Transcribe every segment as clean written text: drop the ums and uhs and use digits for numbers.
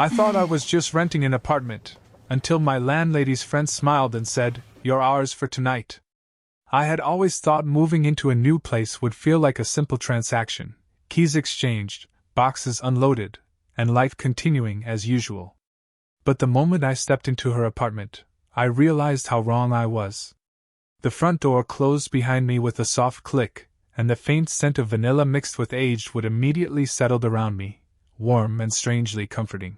I thought I was just renting an apartment, until my landlady's friend smiled and said, "You're ours for tonight." I had always thought moving into a new place would feel like a simple transaction, keys exchanged, boxes unloaded, and life continuing as usual. But the moment I stepped into her apartment, I realized how wrong I was. The front door closed behind me with a soft click, and the faint scent of vanilla mixed with aged wood immediately settled around me, warm and strangely comforting.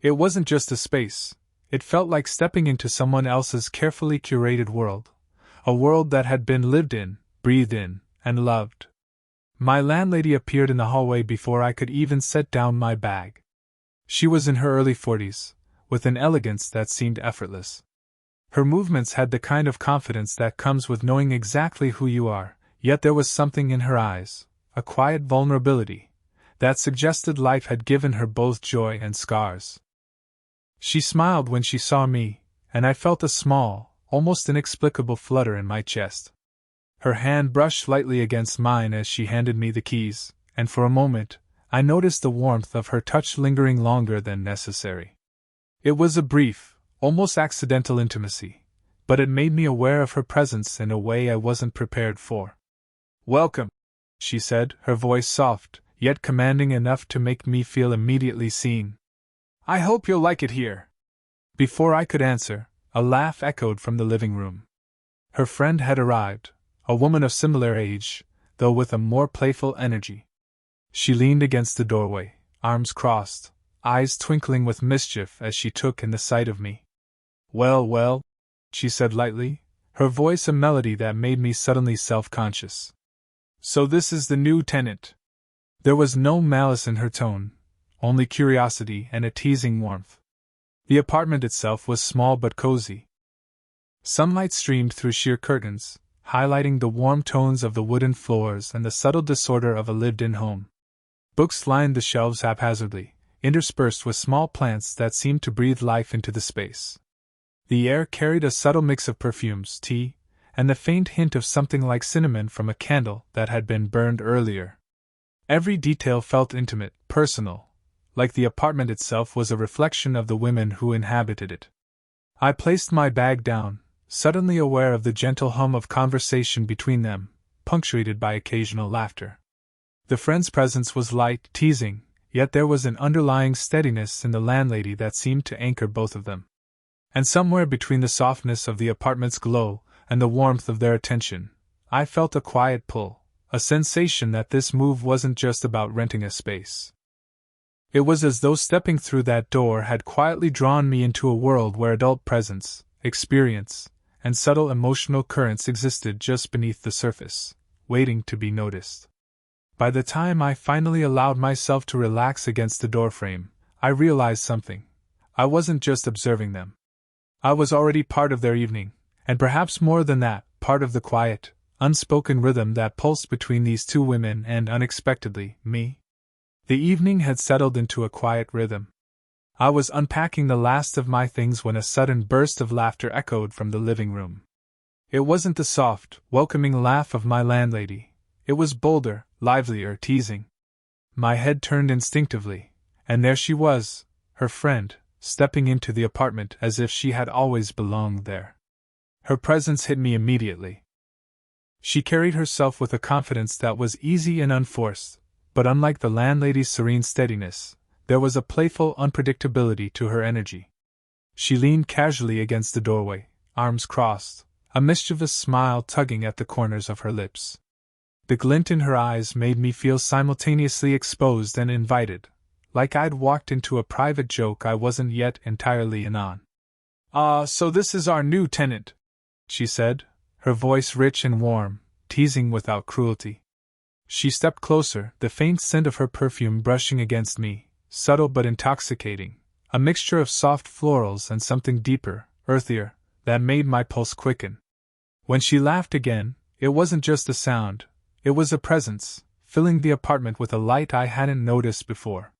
It wasn't just a space, it felt like stepping into someone else's carefully curated world, a world that had been lived in, breathed in, and loved. My landlady appeared in the hallway before I could even set down my bag. She was in her early 40s, with an elegance that seemed effortless. Her movements had the kind of confidence that comes with knowing exactly who you are, yet there was something in her eyes, a quiet vulnerability, that suggested life had given her both joy and scars. She smiled when she saw me, and I felt a small, almost inexplicable flutter in my chest. Her hand brushed lightly against mine as she handed me the keys, and for a moment, I noticed the warmth of her touch lingering longer than necessary. It was a brief, almost accidental intimacy, but it made me aware of her presence in a way I wasn't prepared for. "Welcome," she said, her voice soft, yet commanding enough to make me feel immediately seen. "I hope you'll like it here." Before I could answer, a laugh echoed from the living room. Her friend had arrived, a woman of similar age, though with a more playful energy. She leaned against the doorway, arms crossed, eyes twinkling with mischief as she took in the sight of me. "Well, well," she said lightly, her voice a melody that made me suddenly self-conscious. "So this is the new tenant." There was no malice in her tone, only curiosity and a teasing warmth. The apartment itself was small but cozy. Sunlight streamed through sheer curtains, highlighting the warm tones of the wooden floors and the subtle disorder of a lived-in home. Books lined the shelves haphazardly, interspersed with small plants that seemed to breathe life into the space. The air carried a subtle mix of perfumes, tea, and the faint hint of something like cinnamon from a candle that had been burned earlier. Every detail felt intimate, personal, like the apartment itself was a reflection of the women who inhabited it. I placed my bag down, suddenly aware of the gentle hum of conversation between them, punctuated by occasional laughter. The friend's presence was light, teasing, yet there was an underlying steadiness in the landlady that seemed to anchor both of them. And somewhere between the softness of the apartment's glow and the warmth of their attention, I felt a quiet pull, a sensation that this move wasn't just about renting a space. It was as though stepping through that door had quietly drawn me into a world where adult presence, experience, and subtle emotional currents existed just beneath the surface, waiting to be noticed. By the time I finally allowed myself to relax against the doorframe, I realized something. I wasn't just observing them. I was already part of their evening, and perhaps more than that, part of the quiet, unspoken rhythm that pulsed between these two women and, unexpectedly, me. The evening had settled into a quiet rhythm. I was unpacking the last of my things when a sudden burst of laughter echoed from the living room. It wasn't the soft, welcoming laugh of my landlady. It was bolder, livelier, teasing. My head turned instinctively, and there she was, her friend, stepping into the apartment as if she had always belonged there. Her presence hit me immediately. She carried herself with a confidence that was easy and unforced, but unlike the landlady's serene steadiness, there was a playful unpredictability to her energy. She leaned casually against the doorway, arms crossed, a mischievous smile tugging at the corners of her lips. The glint in her eyes made me feel simultaneously exposed and invited, like I'd walked into a private joke I wasn't yet entirely in on. "Ah, so this is our new tenant," she said, her voice rich and warm, teasing without cruelty. She stepped closer, the faint scent of her perfume brushing against me, subtle but intoxicating, a mixture of soft florals and something deeper, earthier, that made my pulse quicken. When she laughed again, it wasn't just a sound, it was a presence, filling the apartment with a light I hadn't noticed before.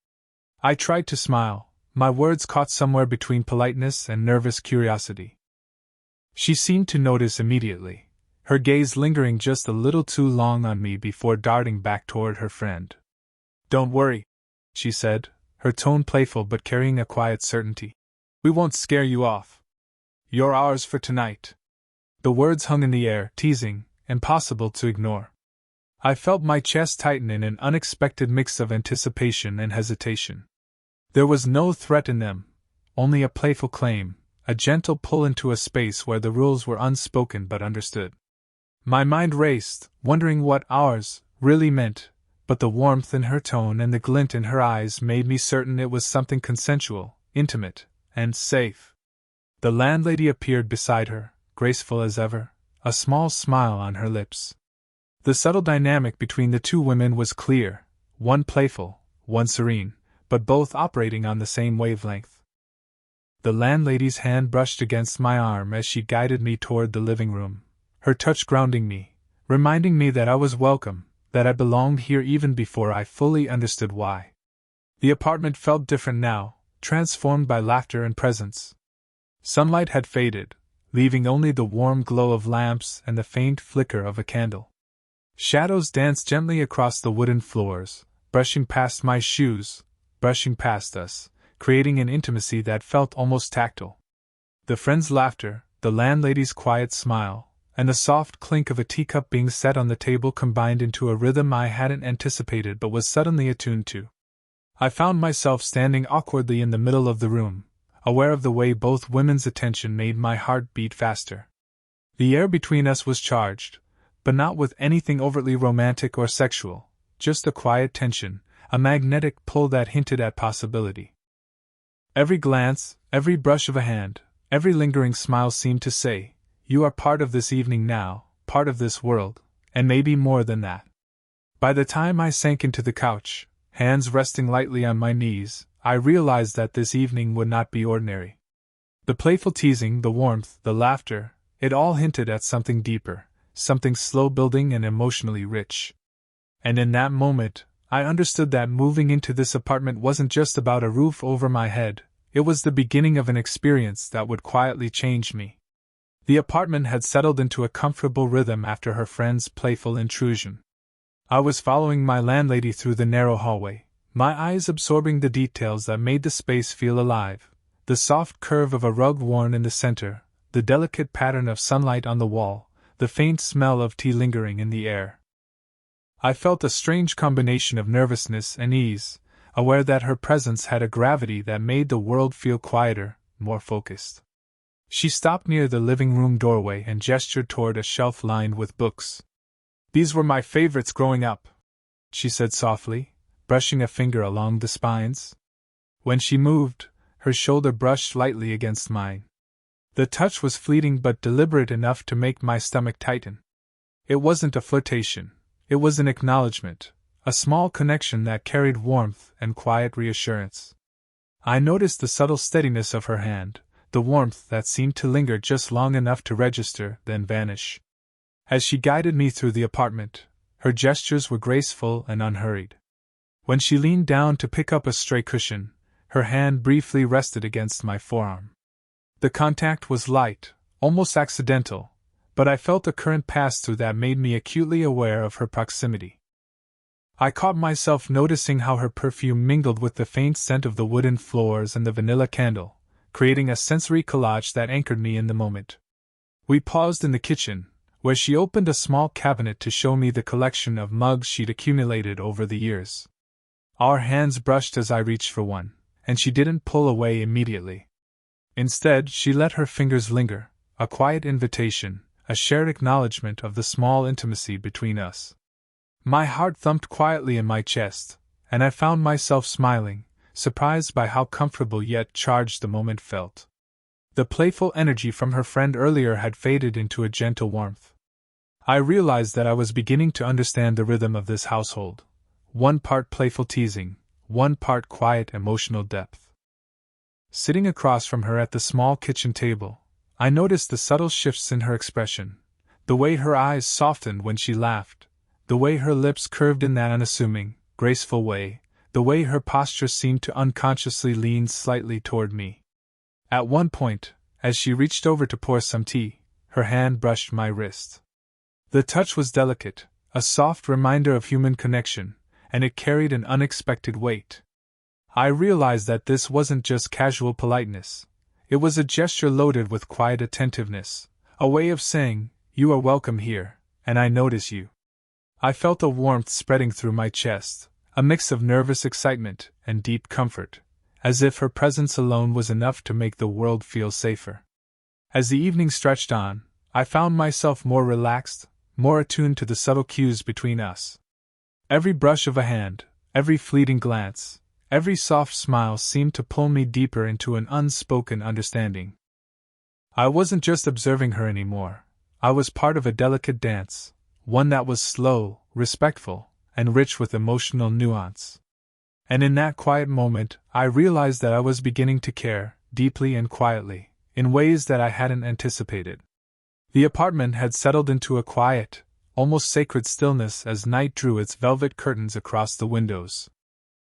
I tried to smile, my words caught somewhere between politeness and nervous curiosity. She seemed to notice immediately, her gaze lingering just a little too long on me before darting back toward her friend. "Don't worry," she said, her tone playful but carrying a quiet certainty. "We won't scare you off. You're ours for tonight." The words hung in the air, teasing, impossible to ignore. I felt my chest tighten in an unexpected mix of anticipation and hesitation. There was no threat in them, only a playful claim, a gentle pull into a space where the rules were unspoken but understood. My mind raced, wondering what ours really meant, but the warmth in her tone and the glint in her eyes made me certain it was something consensual, intimate, and safe. The landlady appeared beside her, graceful as ever, a small smile on her lips. The subtle dynamic between the two women was clear, one playful, one serene, but both operating on the same wavelength. The landlady's hand brushed against my arm as she guided me toward the living room, her touch grounding me, reminding me that I was welcome, that I belonged here even before I fully understood why. The apartment felt different now, transformed by laughter and presence. Sunlight had faded, leaving only the warm glow of lamps and the faint flicker of a candle. Shadows danced gently across the wooden floors, brushing past my shoes, brushing past us, creating an intimacy that felt almost tactile. The friend's laughter, the landlady's quiet smile, and the soft clink of a teacup being set on the table combined into a rhythm I hadn't anticipated but was suddenly attuned to. I found myself standing awkwardly in the middle of the room, aware of the way both women's attention made my heart beat faster. The air between us was charged, but not with anything overtly romantic or sexual, just a quiet tension, a magnetic pull that hinted at possibility. Every glance, every brush of a hand, every lingering smile seemed to say, "You are part of this evening now, part of this world, and maybe more than that." By the time I sank into the couch, hands resting lightly on my knees, I realized that this evening would not be ordinary. The playful teasing, the warmth, the laughter, it all hinted at something deeper, something slow-building and emotionally rich. And in that moment, I understood that moving into this apartment wasn't just about a roof over my head, it was the beginning of an experience that would quietly change me. The apartment had settled into a comfortable rhythm after her friend's playful intrusion. I was following my landlady through the narrow hallway, my eyes absorbing the details that made the space feel alive, the soft curve of a rug worn in the center, the delicate pattern of sunlight on the wall, the faint smell of tea lingering in the air. I felt a strange combination of nervousness and ease, aware that her presence had a gravity that made the world feel quieter, more focused. She stopped near the living room doorway and gestured toward a shelf lined with books. "These were my favorites growing up," she said softly, brushing a finger along the spines. When she moved, her shoulder brushed lightly against mine. The touch was fleeting but deliberate enough to make my stomach tighten. It wasn't a flirtation, it was an acknowledgement, a small connection that carried warmth and quiet reassurance. I noticed the subtle steadiness of her hand, the warmth that seemed to linger just long enough to register, then vanish. As she guided me through the apartment, her gestures were graceful and unhurried. When she leaned down to pick up a stray cushion, her hand briefly rested against my forearm. The contact was light, almost accidental, but I felt a current pass through that made me acutely aware of her proximity. I caught myself noticing how her perfume mingled with the faint scent of the wooden floors and the vanilla candle, creating a sensory collage that anchored me in the moment. We paused in the kitchen, where she opened a small cabinet to show me the collection of mugs she'd accumulated over the years. Our hands brushed as I reached for one, and she didn't pull away immediately. Instead, she let her fingers linger, a quiet invitation, a shared acknowledgement of the small intimacy between us. My heart thumped quietly in my chest, and I found myself smiling, surprised by how comfortable yet charged the moment felt. The playful energy from her friend earlier had faded into a gentle warmth. I realized that I was beginning to understand the rhythm of this household. One part playful teasing, one part quiet emotional depth. Sitting across from her at the small kitchen table, I noticed the subtle shifts in her expression, the way her eyes softened when she laughed, the way her lips curved in that unassuming, graceful way, the way her posture seemed to unconsciously lean slightly toward me. At one point, as she reached over to pour some tea, her hand brushed my wrist. The touch was delicate, a soft reminder of human connection, and it carried an unexpected weight. I realized that this wasn't just casual politeness. It was a gesture loaded with quiet attentiveness, a way of saying, "You are welcome here, and I notice you." I felt a warmth spreading through my chest, a mix of nervous excitement and deep comfort, as if her presence alone was enough to make the world feel safer. As the evening stretched on, I found myself more relaxed, more attuned to the subtle cues between us. Every brush of a hand, every fleeting glance, every soft smile seemed to pull me deeper into an unspoken understanding. I wasn't just observing her anymore. I was part of a delicate dance, one that was slow, respectful, and rich with emotional nuance. And in that quiet moment, I realized that I was beginning to care, deeply and quietly, in ways that I hadn't anticipated. The apartment had settled into a quiet, almost sacred stillness as night drew its velvet curtains across the windows.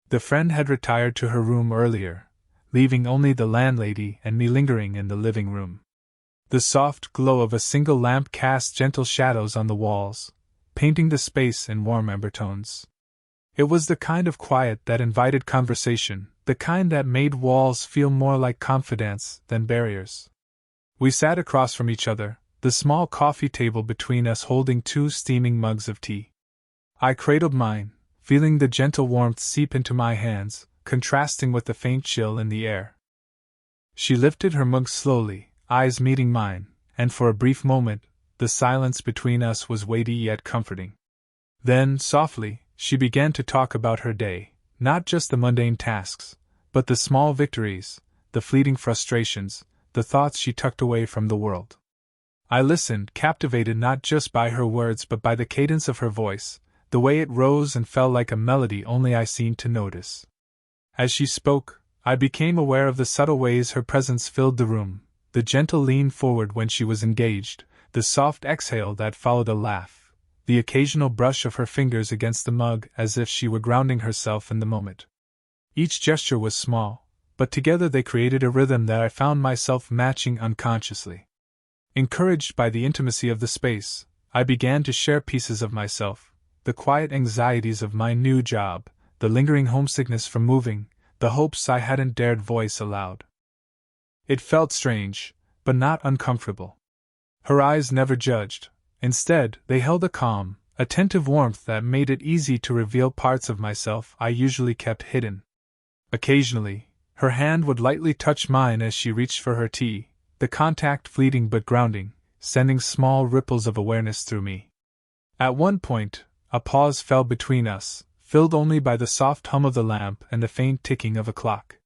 The friend had retired to her room earlier, leaving only the landlady and me lingering in the living room. The soft glow of a single lamp cast gentle shadows on the walls, painting the space in warm amber tones. It was the kind of quiet that invited conversation, the kind that made walls feel more like confidants than barriers. We sat across from each other, the small coffee table between us holding 2 steaming mugs of tea. I cradled mine, feeling the gentle warmth seep into my hands, contrasting with the faint chill in the air. She lifted her mug slowly, eyes meeting mine, and for a brief moment, the silence between us was weighty yet comforting. Then, softly, she began to talk about her day, not just the mundane tasks, but the small victories, the fleeting frustrations, the thoughts she tucked away from the world. I listened, captivated not just by her words but by the cadence of her voice, the way it rose and fell like a melody only I seemed to notice. As she spoke, I became aware of the subtle ways her presence filled the room, the gentle lean forward when she was engaged, the soft exhale that followed a laugh, the occasional brush of her fingers against the mug as if she were grounding herself in the moment. Each gesture was small, but together they created a rhythm that I found myself matching unconsciously. Encouraged by the intimacy of the space, I began to share pieces of myself, the quiet anxieties of my new job, the lingering homesickness from moving, the hopes I hadn't dared voice aloud. It felt strange, but not uncomfortable. Her eyes never judged. Instead, they held a calm, attentive warmth that made it easy to reveal parts of myself I usually kept hidden. Occasionally, her hand would lightly touch mine as she reached for her tea, the contact fleeting but grounding, sending small ripples of awareness through me. At one point, a pause fell between us, filled only by the soft hum of the lamp and the faint ticking of a clock.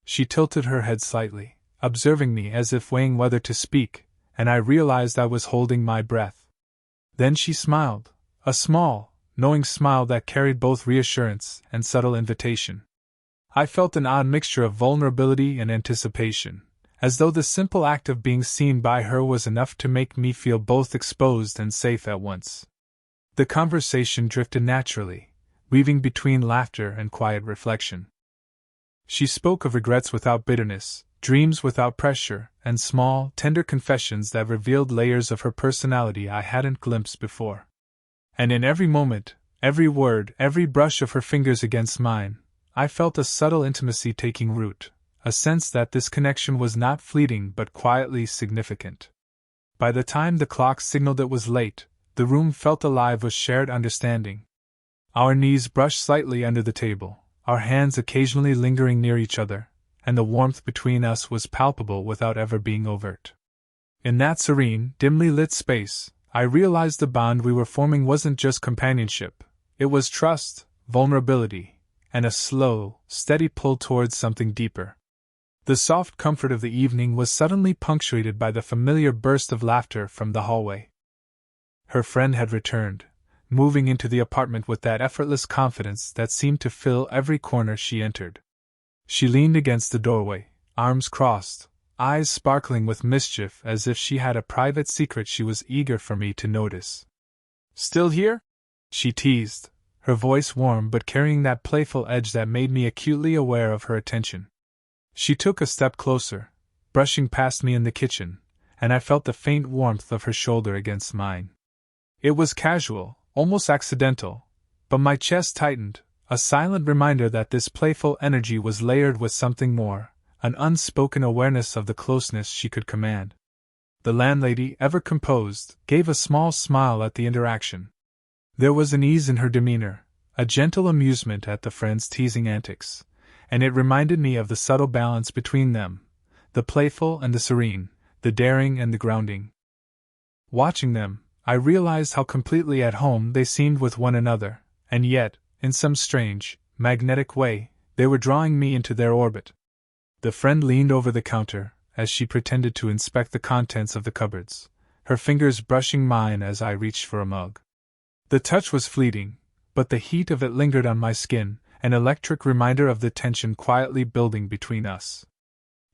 She tilted her head slightly, observing me as if weighing whether to speak, and I realized I was holding my breath. Then she smiled, a small, knowing smile that carried both reassurance and subtle invitation. I felt an odd mixture of vulnerability and anticipation, as though the simple act of being seen by her was enough to make me feel both exposed and safe at once. The conversation drifted naturally, weaving between laughter and quiet reflection. She spoke of regrets without bitterness, dreams without pressure, and small, tender confessions that revealed layers of her personality I hadn't glimpsed before. And in every moment, every word, every brush of her fingers against mine, I felt a subtle intimacy taking root, a sense that this connection was not fleeting but quietly significant. By the time the clock signaled it was late, the room felt alive with shared understanding. Our knees brushed slightly under the table, our hands occasionally lingering near each other, and the warmth between us was palpable without ever being overt. In that serene, dimly lit space, I realized the bond we were forming wasn't just companionship, it was trust, vulnerability, and a slow, steady pull towards something deeper. The soft comfort of the evening was suddenly punctuated by the familiar burst of laughter from the hallway. Her friend had returned, moving into the apartment with that effortless confidence that seemed to fill every corner she entered. She leaned against the doorway, arms crossed, eyes sparkling with mischief as if she had a private secret she was eager for me to notice. "Still here?" she teased, her voice warm but carrying that playful edge that made me acutely aware of her attention. She took a step closer, brushing past me in the kitchen, and I felt the faint warmth of her shoulder against mine. It was casual, almost accidental, but my chest tightened, a silent reminder that this playful energy was layered with something more, an unspoken awareness of the closeness she could command. The landlady, ever composed, gave a small smile at the interaction. There was an ease in her demeanor, a gentle amusement at the friend's teasing antics, and it reminded me of the subtle balance between them, the playful and the serene, the daring and the grounding. Watching them, I realized how completely at home they seemed with one another, and yet, in some strange, magnetic way, they were drawing me into their orbit. The friend leaned over the counter, as she pretended to inspect the contents of the cupboards, her fingers brushing mine as I reached for a mug. The touch was fleeting, but the heat of it lingered on my skin, an electric reminder of the tension quietly building between us.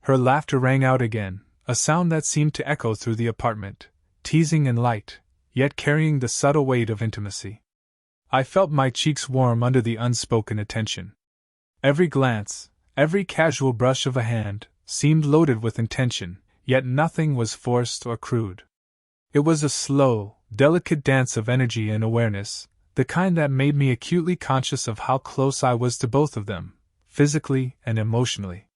Her laughter rang out again, a sound that seemed to echo through the apartment, teasing and light, yet carrying the subtle weight of intimacy. I felt my cheeks warm under the unspoken attention. Every glance, every casual brush of a hand, seemed loaded with intention, yet nothing was forced or crude. It was a slow, delicate dance of energy and awareness, the kind that made me acutely conscious of how close I was to both of them, physically and emotionally.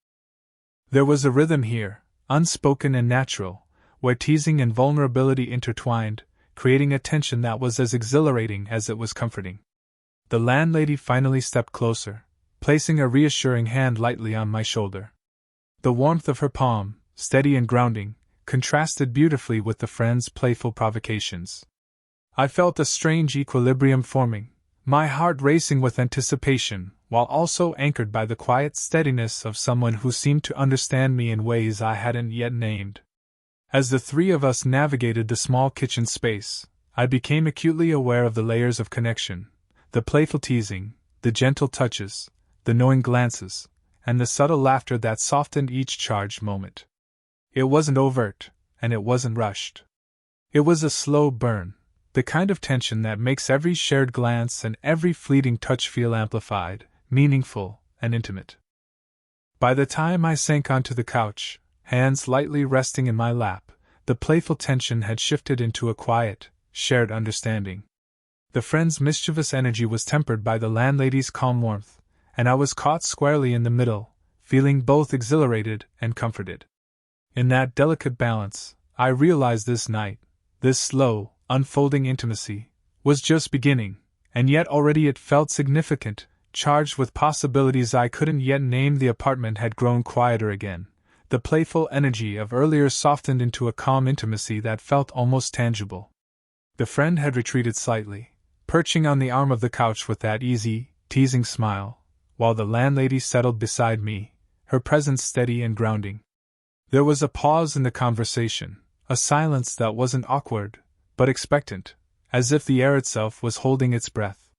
There was a rhythm here, unspoken and natural, where teasing and vulnerability intertwined, creating a tension that was as exhilarating as it was comforting. The landlady finally stepped closer, placing a reassuring hand lightly on my shoulder. The warmth of her palm, steady and grounding, contrasted beautifully with the friend's playful provocations. I felt a strange equilibrium forming, my heart racing with anticipation, while also anchored by the quiet steadiness of someone who seemed to understand me in ways I hadn't yet named. As the three of us navigated the small kitchen space, I became acutely aware of the layers of connection, the playful teasing, the gentle touches, the knowing glances, and the subtle laughter that softened each charged moment. It wasn't overt, and it wasn't rushed. It was a slow burn, the kind of tension that makes every shared glance and every fleeting touch feel amplified, meaningful, and intimate. By the time I sank onto the couch, hands lightly resting in my lap, the playful tension had shifted into a quiet, shared understanding. The friend's mischievous energy was tempered by the landlady's calm warmth, and I was caught squarely in the middle, feeling both exhilarated and comforted. In that delicate balance, I realized this night, this slow, unfolding intimacy, was just beginning, and yet already it felt significant, charged with possibilities I couldn't yet name. The apartment had grown quieter again. The playful energy of earlier softened into a calm intimacy that felt almost tangible. The friend had retreated slightly, perching on the arm of the couch with that easy, teasing smile, while the landlady settled beside me, her presence steady and grounding. There was a pause in the conversation, a silence that wasn't awkward, but expectant, as if the air itself was holding its breath.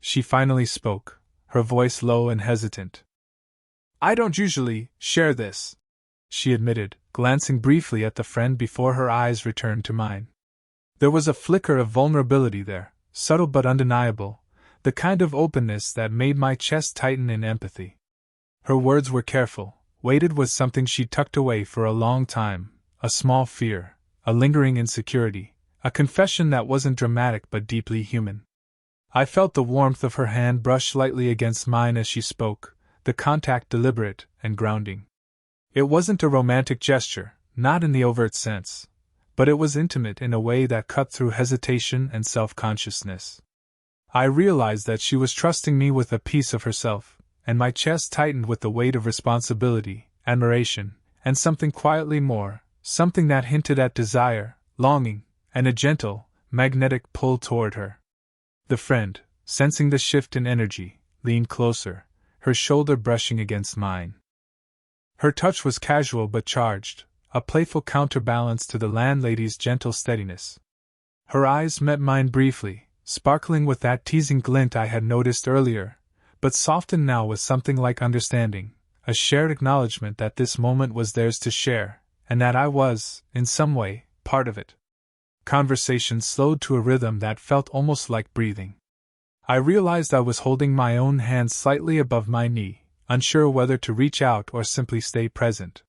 She finally spoke, her voice low and hesitant. "I don't usually share this," she admitted, glancing briefly at the friend before her eyes returned to mine. There was a flicker of vulnerability there, subtle but undeniable, the kind of openness that made my chest tighten in empathy. Her words were careful, weighted with something she'd tucked away for a long time, a small fear, a lingering insecurity, a confession that wasn't dramatic but deeply human. I felt the warmth of her hand brush lightly against mine as she spoke, the contact deliberate and grounding. It wasn't a romantic gesture, not in the overt sense, but it was intimate in a way that cut through hesitation and self-consciousness. I realized that she was trusting me with a piece of herself, and my chest tightened with the weight of responsibility, admiration, and something quietly more, something that hinted at desire, longing, and a gentle, magnetic pull toward her. The friend, sensing the shift in energy, leaned closer, her shoulder brushing against mine. Her touch was casual but charged, a playful counterbalance to the landlady's gentle steadiness. Her eyes met mine briefly, sparkling with that teasing glint I had noticed earlier, but softened now with something like understanding, a shared acknowledgement that this moment was theirs to share, and that I was, in some way, part of it. Conversation slowed to a rhythm that felt almost like breathing. I realized I was holding my own hand slightly above my knee, unsure whether to reach out or simply stay present.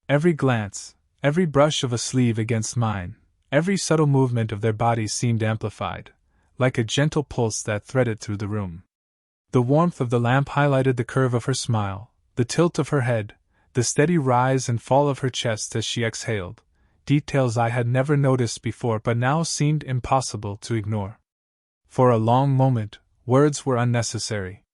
Every glance, every brush of a sleeve against mine, every subtle movement of their bodies seemed amplified, like a gentle pulse that threaded through the room. The warmth of the lamp highlighted the curve of her smile, the tilt of her head, the steady rise and fall of her chest as she exhaled, details I had never noticed before but now seemed impossible to ignore. For a long moment, words were unnecessary.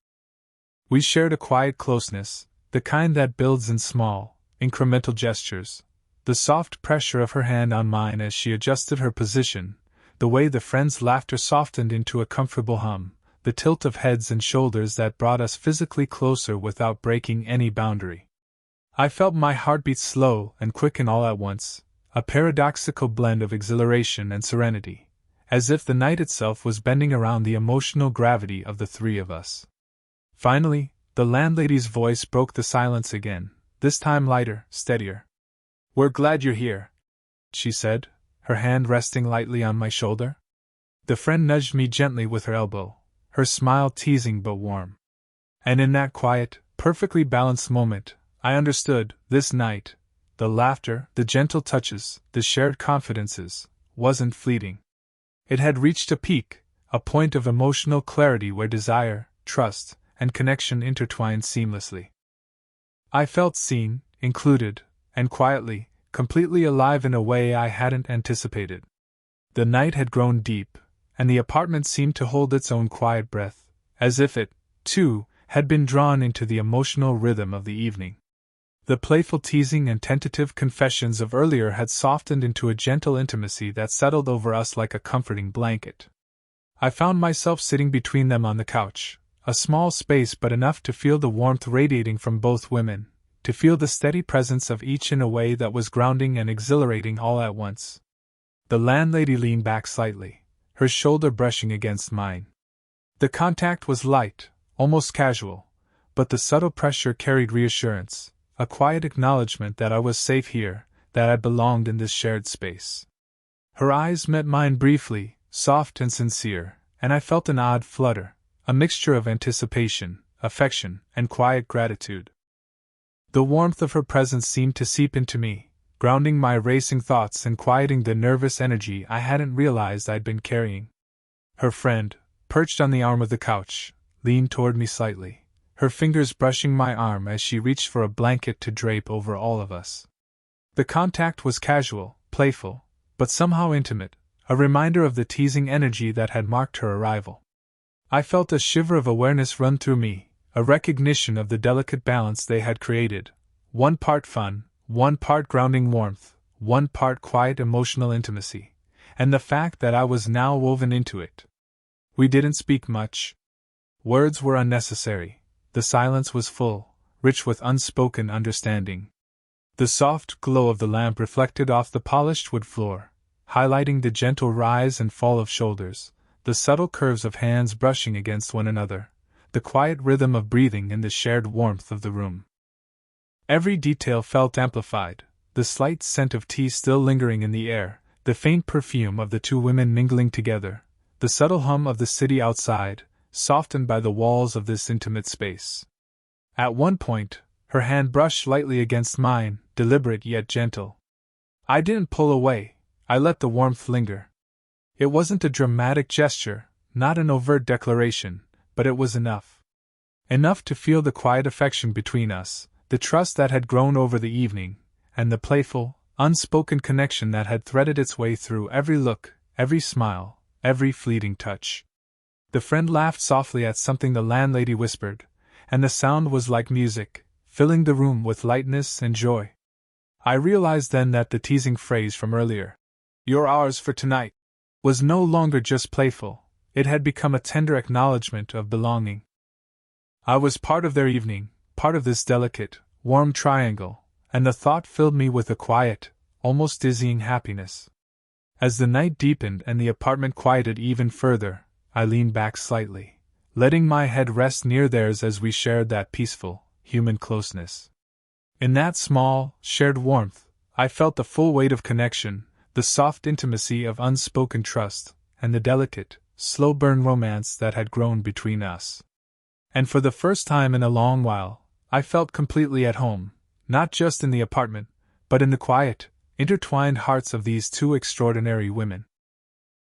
We shared a quiet closeness, the kind that builds in small, incremental gestures. The soft pressure of her hand on mine as she adjusted her position, the way the friend's laughter softened into a comfortable hum, the tilt of heads and shoulders that brought us physically closer without breaking any boundary. I felt my heartbeat slow and quicken all at once, a paradoxical blend of exhilaration and serenity, as if the night itself was bending around the emotional gravity of the three of us. Finally, the landlady's voice broke the silence again, this time lighter, steadier. "We're glad you're here," she said, her hand resting lightly on my shoulder. The friend nudged me gently with her elbow, her smile teasing but warm. And in that quiet, perfectly balanced moment, I understood, this night, the laughter, the gentle touches, the shared confidences, wasn't fleeting. It had reached a peak, a point of emotional clarity where desire, trust, and connection intertwined seamlessly. I felt seen, included, and quietly, completely alive in a way I hadn't anticipated. The night had grown deep, and the apartment seemed to hold its own quiet breath, as if it, too, had been drawn into the emotional rhythm of the evening. The playful teasing and tentative confessions of earlier had softened into a gentle intimacy that settled over us like a comforting blanket. I found myself sitting between them on the couch, a small space but enough to feel the warmth radiating from both women, to feel the steady presence of each in a way that was grounding and exhilarating all at once. The landlady leaned back slightly, her shoulder brushing against mine. The contact was light, almost casual, but the subtle pressure carried reassurance, a quiet acknowledgement that I was safe here, that I belonged in this shared space. Her eyes met mine briefly, soft and sincere, and I felt an odd flutter, a mixture of anticipation, affection, and quiet gratitude. The warmth of her presence seemed to seep into me, grounding my racing thoughts and quieting the nervous energy I hadn't realized I'd been carrying. Her friend, perched on the arm of the couch, leaned toward me slightly, her fingers brushing my arm as she reached for a blanket to drape over all of us. The contact was casual, playful, but somehow intimate, a reminder of the teasing energy that had marked her arrival. I felt a shiver of awareness run through me, a recognition of the delicate balance they had created, one part fun, one part grounding warmth, one part quiet emotional intimacy, and the fact that I was now woven into it. We didn't speak much. Words were unnecessary. The silence was full, rich with unspoken understanding. The soft glow of the lamp reflected off the polished wood floor, highlighting the gentle rise and fall of shoulders, the subtle curves of hands brushing against one another, the quiet rhythm of breathing in the shared warmth of the room. Every detail felt amplified, the slight scent of tea still lingering in the air, the faint perfume of the two women mingling together, the subtle hum of the city outside, softened by the walls of this intimate space. At one point, her hand brushed lightly against mine, deliberate yet gentle. I didn't pull away, I let the warmth linger. It wasn't a dramatic gesture, not an overt declaration, but it was enough. Enough to feel the quiet affection between us, the trust that had grown over the evening, and the playful, unspoken connection that had threaded its way through every look, every smile, every fleeting touch. The friend laughed softly at something the landlady whispered, and the sound was like music, filling the room with lightness and joy. I realized then that the teasing phrase from earlier, "You're ours for tonight," was no longer just playful, it had become a tender acknowledgement of belonging. I was part of their evening, part of this delicate, warm triangle, and the thought filled me with a quiet, almost dizzying happiness. As the night deepened and the apartment quieted even further, I leaned back slightly, letting my head rest near theirs as we shared that peaceful, human closeness. In that small, shared warmth, I felt the full weight of connection, the soft intimacy of unspoken trust, and the delicate, slow-burn romance that had grown between us. And for the first time in a long while, I felt completely at home, not just in the apartment, but in the quiet, intertwined hearts of these two extraordinary women.